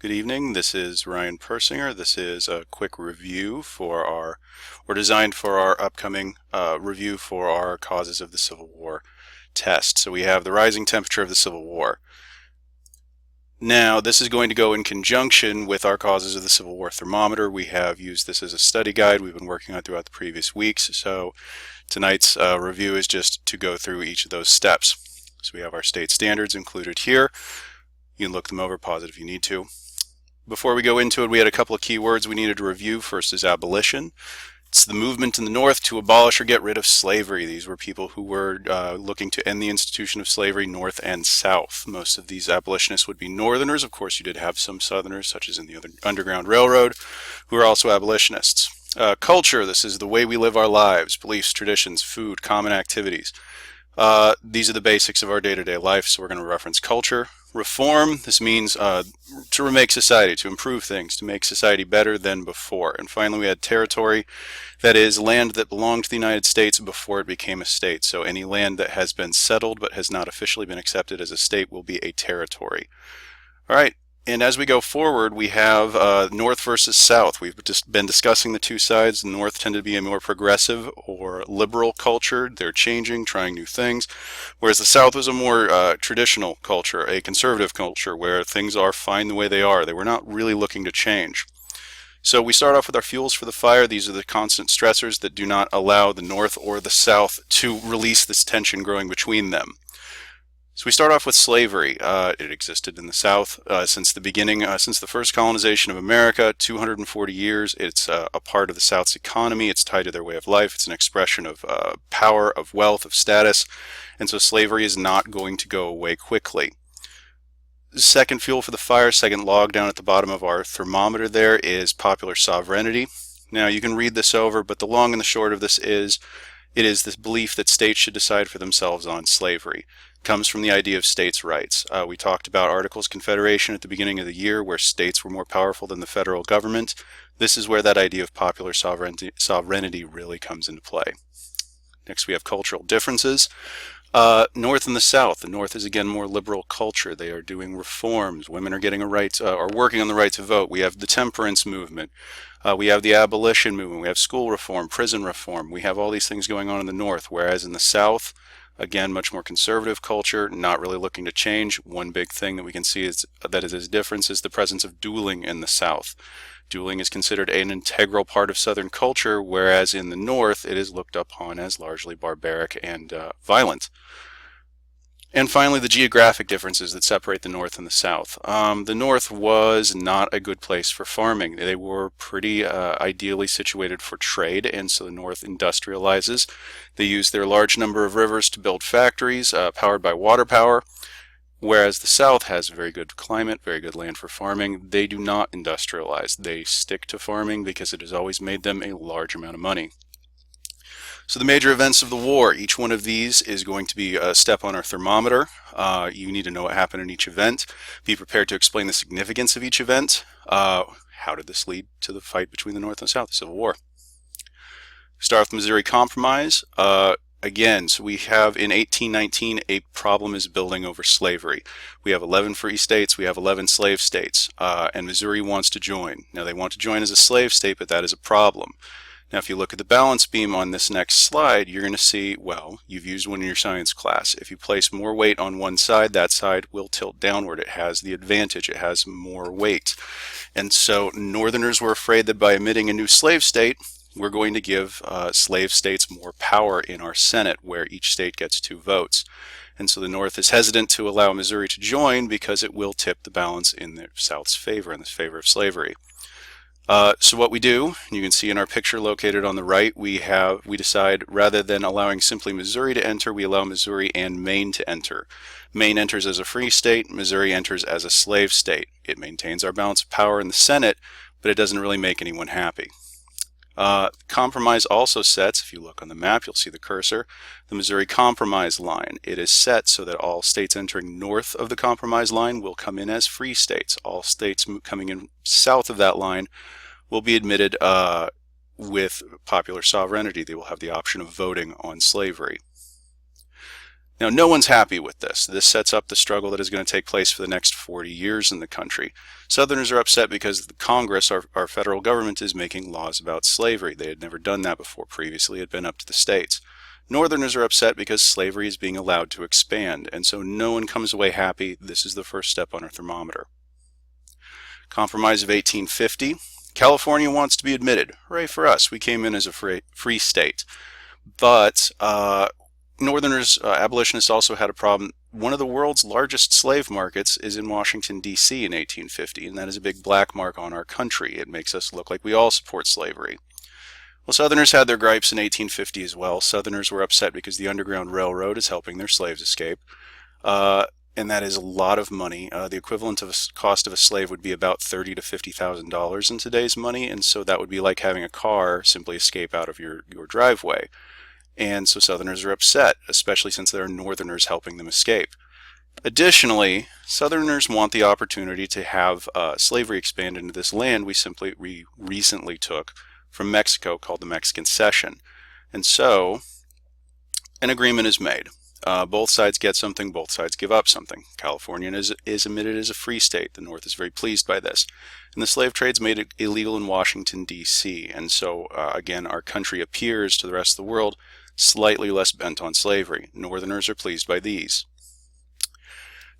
Good evening. This is Ryan Persinger. This is a quick review for or designed for our upcoming review for our Causes of the Civil War test. So we have the rising temperature of the Civil War. Now, this is going to go in conjunction with our Causes of the Civil War thermometer. We have used this as a study guide we've been working on throughout the previous weeks. So tonight's review is just to go through each of those steps. So we have our state standards included here. You can look them over, pause it if you need to. Before we go into it, we had a couple of keywords we needed to review. First is abolition. It's the movement in the North to abolish or get rid of slavery. These were people who were looking to end the institution of slavery, North and South. Most of these abolitionists would be Northerners. Of course, you did have some Southerners, such as in the Underground Railroad, who are also abolitionists. Culture, this is the way we live our lives, beliefs, traditions, food, common activities. These are the basics of our day-to-day life, so we're going to reference culture. Reform, this means to remake society, to improve things, to make society better than before. And finally, we had territory, that is land that belonged to the United States before it became a state. So any land that has been settled but has not officially been accepted as a state will be a territory. All right. And as we go forward, we have North versus South. We've just been discussing the two sides. The North tended to be a more progressive or liberal culture. They're changing, trying new things. Whereas the South was a more traditional culture, a conservative culture, where things are fine the way they are. They were not really looking to change. So we start off with our fuels for the fire. These are the constant stressors that do not allow the North or the South to release this tension growing between them. So we start off with slavery. It existed in the South since the beginning, since the first colonization of America, 240 years. It's a part of the South's economy. It's tied to their way of life. It's an expression of power, of wealth, of status. And so slavery is not going to go away quickly. Second fuel for the fire, second log down at the bottom of our thermometer there is popular sovereignty. Now you can read this over, but the long and the short of this is, it is this belief that states should decide for themselves on slavery. Comes from the idea of states' rights. We talked about Articles of Confederation at the beginning of the year, where states were more powerful than the federal government. This is where that idea of popular sovereignty really comes into play. Next, we have cultural differences. North and the South. The North is again more liberal culture. They are doing reforms. Women are getting a right, are working on the right to vote. We have the temperance movement. We have the abolition movement. We have school reform, prison reform. We have all these things going on in the North, whereas in the South, again, much more conservative culture, not really looking to change. One big thing that we can see is that is a difference is the presence of dueling in the South. Dueling is considered an integral part of Southern culture, whereas in the North it is looked upon as largely barbaric and violent. And finally, the geographic differences that separate the North and the South. The North was not a good place for farming. They were pretty ideally situated for trade, and so the North industrializes. They use their large number of rivers to build factories powered by water power, whereas the South has a very good climate, very good land for farming. They do not industrialize. They stick to farming because it has always made them a large amount of money. So the major events of the war, each one of these is going to be a step on our thermometer. You need to know what happened in each event. Be prepared to explain the significance of each event. How did this lead to the fight between the North and the South, the Civil War? Start with the Missouri Compromise. Again, so we have in 1819 a problem is building over slavery. We have 11 free states, we have 11 slave states, and Missouri wants to join. Now they want to join as a slave state, but that is a problem. Now, if you look at the balance beam on this next slide, you're going to see, well, you've used one in your science class. If you place more weight on one side, that side will tilt downward. It has the advantage. It has more weight. And so Northerners were afraid that by admitting a new slave state, we're going to give slave states more power in our Senate, where each state gets 2 votes. And so the North is hesitant to allow Missouri to join because it will tip the balance in the South's favor, in the favor of slavery. So what we do, you can see in our picture located on the right, we decide rather than allowing simply Missouri to enter, we allow Missouri and Maine to enter. Maine enters as a free state, Missouri enters as a slave state. It maintains our balance of power in the Senate, but it doesn't really make anyone happy. Compromise also sets, if you look on the map, you'll see the cursor, the Missouri Compromise line. It is set so that all states entering north of the Compromise line will come in as free states. All states coming in south of that line will be admitted with popular sovereignty. They will have the option of voting on slavery. Now, no one's happy with this. This sets up the struggle that is going to take place for the next 40 years in the country. Southerners are upset because the Congress, our federal government, is making laws about slavery. They had never done that before. Previously, it had been up to the states. Northerners are upset because slavery is being allowed to expand, and so no one comes away happy. This is the first step on our thermometer. Compromise of 1850. California wants to be admitted. Hooray for us. We came in as a free state. But Northerners, abolitionists also had a problem. One of the world's largest slave markets is in Washington, D.C. in 1850, and that is a big black mark on our country. It makes us look like we all support slavery. Well, Southerners had their gripes in 1850 as well. Southerners were upset because the Underground Railroad is helping their slaves escape, and that is a lot of money. The equivalent of a cost of a slave would be about $30,000 to $50,000 in today's money, and so that would be like having a car simply escape out of your driveway. And so Southerners are upset, especially since there are Northerners helping them escape. Additionally, Southerners want the opportunity to have slavery expand into this land we recently took from Mexico called the Mexican Cession. And so an agreement is made. Both sides get something, both sides give up something. California is admitted as a free state. The North is very pleased by this. And the slave trade's made it illegal in Washington, D.C. And so, again, our country appears to the rest of the world slightly less bent on slavery. Northerners are pleased by these.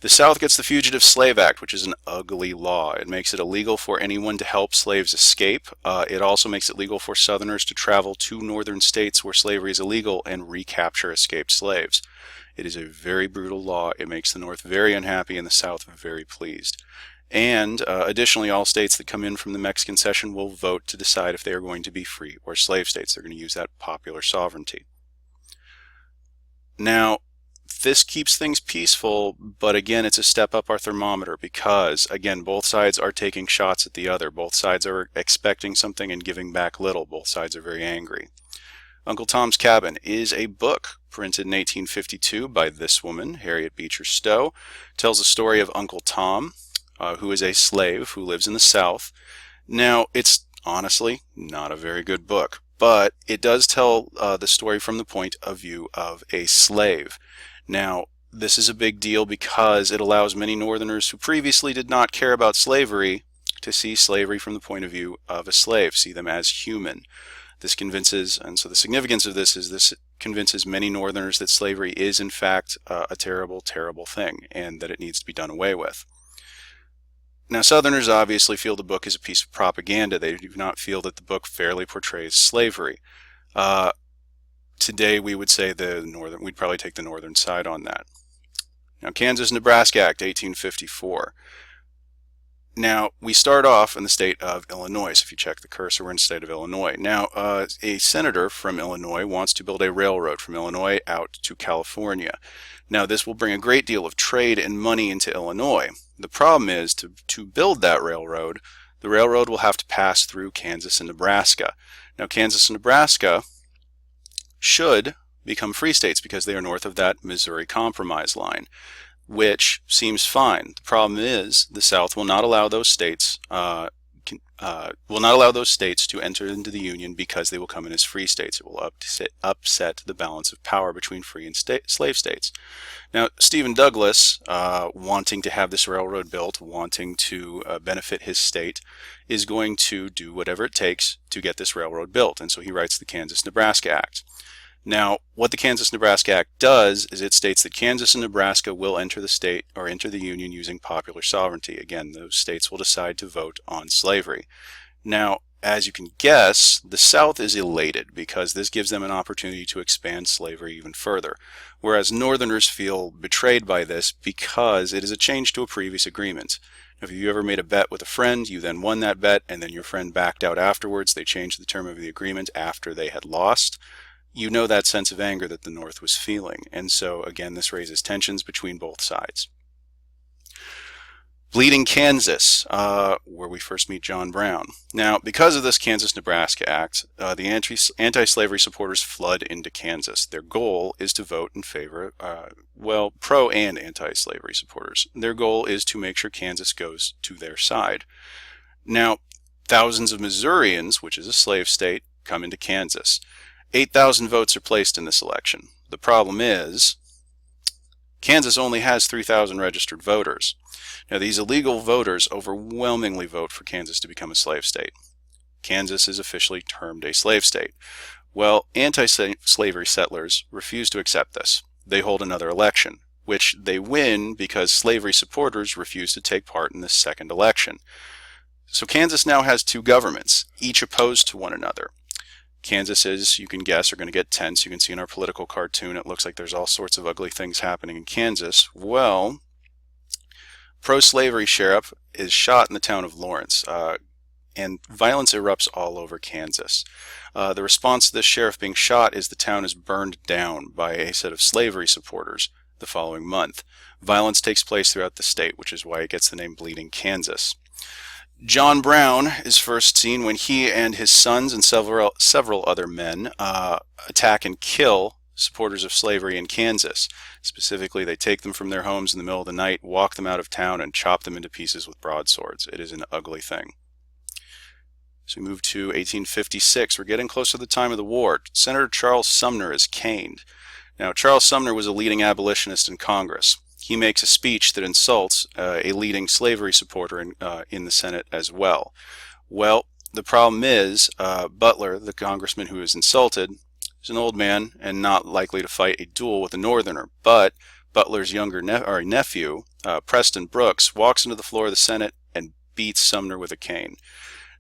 The South gets the Fugitive Slave Act, which is an ugly law. It makes it illegal for anyone to help slaves escape. It also makes it legal for Southerners to travel to northern states where slavery is illegal and recapture escaped slaves. It is a very brutal law. It makes the North very unhappy and the South very pleased. And additionally, all states that come in from the Mexican Cession will vote to decide if they are going to be free or slave states. They're going to use that popular sovereignty. Now, this keeps things peaceful, but again, it's a step up our thermometer because, again, both sides are taking shots at the other. Both sides are expecting something and giving back little. Both sides are very angry. Uncle Tom's Cabin is a book printed in 1852 by this woman, Harriet Beecher Stowe. It tells the story of Uncle Tom, who is a slave who lives in the South. Now, it's honestly not a very good book, but it does tell the story from the point of view of a slave. Now, this is a big deal because it allows many Northerners who previously did not care about slavery to see slavery from the point of view of a slave, see them as human. This convinces, and so the significance of this is this convinces many Northerners that slavery is in fact a terrible, terrible thing and that it needs to be done away with. Now, Southerners obviously feel the book is a piece of propaganda. They do not feel that the book fairly portrays slavery. Today, we would say we'd probably take the northern side on that. Now, Kansas-Nebraska Act, 1854. Now, we start off in the state of Illinois. So if you check the cursor, we're in the state of Illinois. Now, a senator from Illinois wants to build a railroad from Illinois out to California. Now, this will bring a great deal of trade and money into Illinois. The problem is, to build that railroad, the railroad will have to pass through Kansas and Nebraska. Now, Kansas and Nebraska should become free states because they are north of that Missouri Compromise line, which seems fine. The problem is the South will not allow those states to enter into the Union because they will come in as free states. It will upset the balance of power between free and slave states. Now, Stephen Douglas, wanting to have this railroad built, wanting to benefit his state, is going to do whatever it takes to get this railroad built, and so he writes the Kansas-Nebraska Act. Now, what the Kansas-Nebraska Act does is it states that Kansas and Nebraska will enter the Union using popular sovereignty. Again, those states will decide to vote on slavery. Now, as you can guess, the South is elated because this gives them an opportunity to expand slavery even further, whereas Northerners feel betrayed by this because it is a change to a previous agreement. If you ever made a bet with a friend, you then won that bet, and then your friend backed out afterwards, they changed the term of the agreement after they had lost. You know that sense of anger that the North was feeling, and so again this raises tensions between both sides. Bleeding Kansas, where we first meet John Brown. Now, because of this Kansas-Nebraska Act, the anti-slavery supporters flood into Kansas. Their goal is to vote in favor, pro and anti-slavery supporters. Their goal is to make sure Kansas goes to their side. Now, thousands of Missourians, which is a slave state, come into Kansas. 8,000 votes are placed in this election. The problem is Kansas only has 3,000 registered voters. Now, these illegal voters overwhelmingly vote for Kansas to become a slave state. Kansas is officially termed a slave state. Well, anti-slavery settlers refuse to accept this. They hold another election, which they win because slavery supporters refuse to take part in this second election. So Kansas now has two governments, each opposed to one another. Kansas is, you can guess, are going to get tense. You can see in our political cartoon, it looks like there's all sorts of ugly things happening in Kansas. Well, pro-slavery sheriff is shot in the town of Lawrence, and violence erupts all over Kansas. The response to this sheriff being shot is the town is burned down by a set of slavery supporters the following month. Violence takes place throughout the state, which is why it gets the name Bleeding Kansas. John Brown is first seen when he and his sons and several other men attack and kill supporters of slavery in Kansas. Specifically, they take them from their homes in the middle of the night, walk them out of town, and chop them into pieces with broadswords. It is an ugly thing. So we move to 1856. We're getting close to the time of the war. Senator Charles Sumner is caned. Now, Charles Sumner was a leading abolitionist in Congress. He makes a speech that insults a leading slavery supporter in the Senate as well. Well, the problem is Butler, the congressman who is insulted, is an old man and not likely to fight a duel with a northerner. But Butler's younger nephew, Preston Brooks, walks into the floor of the Senate and beats Sumner with a cane.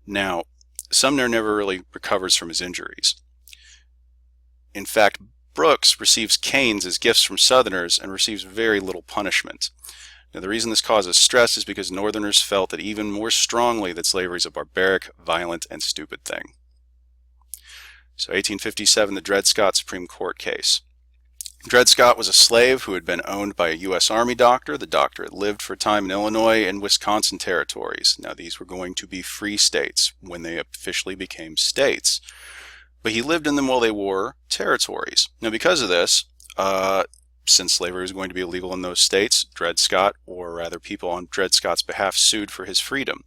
Now, Sumner never really recovers from his injuries. In fact, Brooks receives canes as gifts from Southerners and receives very little punishment. Now, the reason this causes stress is because Northerners felt that even more strongly that slavery is a barbaric, violent, and stupid thing. So 1857, the Dred Scott Supreme Court case. Dred Scott was a slave who had been owned by a U.S. Army doctor. The doctor had lived for a time in Illinois and Wisconsin territories. Now, these were going to be free states when they officially became states. But he lived in them while they were territories. Now, because of this, since slavery was going to be illegal in those states, Dred Scott, or rather people on Dred Scott's behalf, sued for his freedom.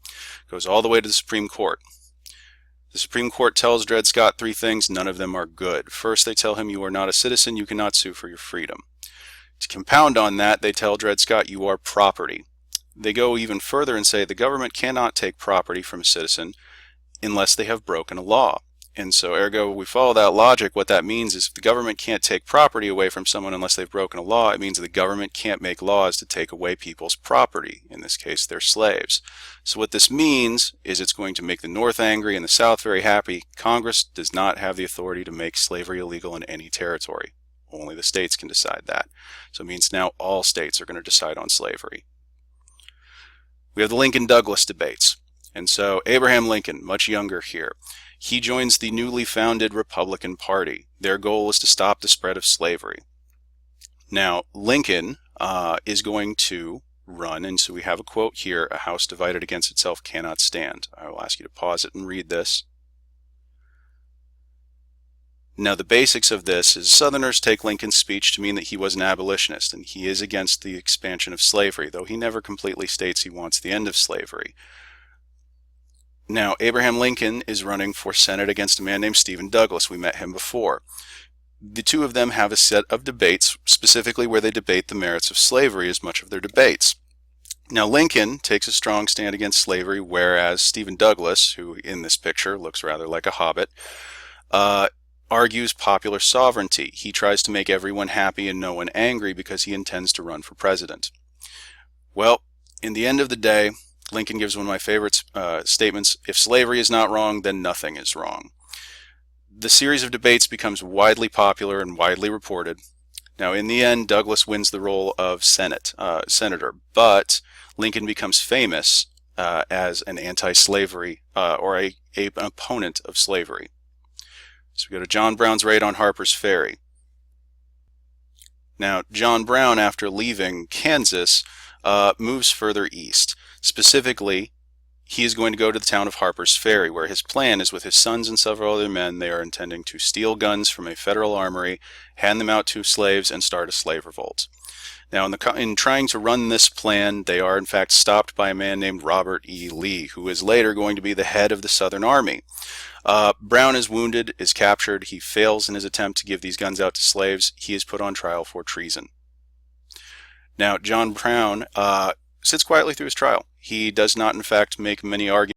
Goes all the way to the Supreme Court. The Supreme Court tells Dred Scott three things, none of them are good. First, they tell him you are not a citizen, you cannot sue for your freedom. To compound on that, they tell Dred Scott you are property. They go even further and say the government cannot take property from a citizen unless they have broken a law. And so, ergo, we follow that logic. What that means is if the government can't take property away from someone unless they've broken a law, it means the government can't make laws to take away people's property, in this case, their slaves. So what this means is it's going to make the North angry and the South very happy. Congress does not have the authority to make slavery illegal in any territory. Only the states can decide that. So it means now all states are going to decide on slavery. We have the Lincoln-Douglas debates. And so Abraham Lincoln, much younger here, he joins the newly founded Republican Party. Their goal is to stop the spread of slavery. Now, Lincoln is going to run, and so we have a quote here, "A house divided against itself cannot stand." I will ask you to pause it and read this. Now, the basics of this is Southerners take Lincoln's speech to mean that he was an abolitionist, and he is against the expansion of slavery, though he never completely states he wants the end of slavery. Now, Abraham Lincoln is running for Senate against a man named Stephen Douglas. We met him before. The two of them have a set of debates, specifically where they debate the merits of slavery as much of their debates. Now, Lincoln takes a strong stand against slavery, whereas Stephen Douglas, who in this picture looks rather like a hobbit, argues popular sovereignty. He tries to make everyone happy and no one angry because he intends to run for president. Well, in the end of the day, Lincoln gives one of my favorite statements, "If slavery is not wrong, then nothing is wrong." The series of debates becomes widely popular and widely reported. Now, in the end, Douglas wins the role of senator, but Lincoln becomes famous as an anti-slavery or an opponent of slavery. So we go to John Brown's raid on Harper's Ferry. Now, John Brown, after leaving Kansas, moves further east. Specifically, he is going to go to the town of Harper's Ferry, where his plan is with his sons and several other men. They are intending to steal guns from a federal armory, hand them out to slaves, and start a slave revolt. Now, in trying to run this plan, they are in fact stopped by a man named Robert E. Lee, who is later going to be the head of the Southern Army. Brown is wounded, is captured. He fails in his attempt to give these guns out to slaves. He is put on trial for treason. Now, John Brown sits quietly through his trial. He does not, in fact, make many arguments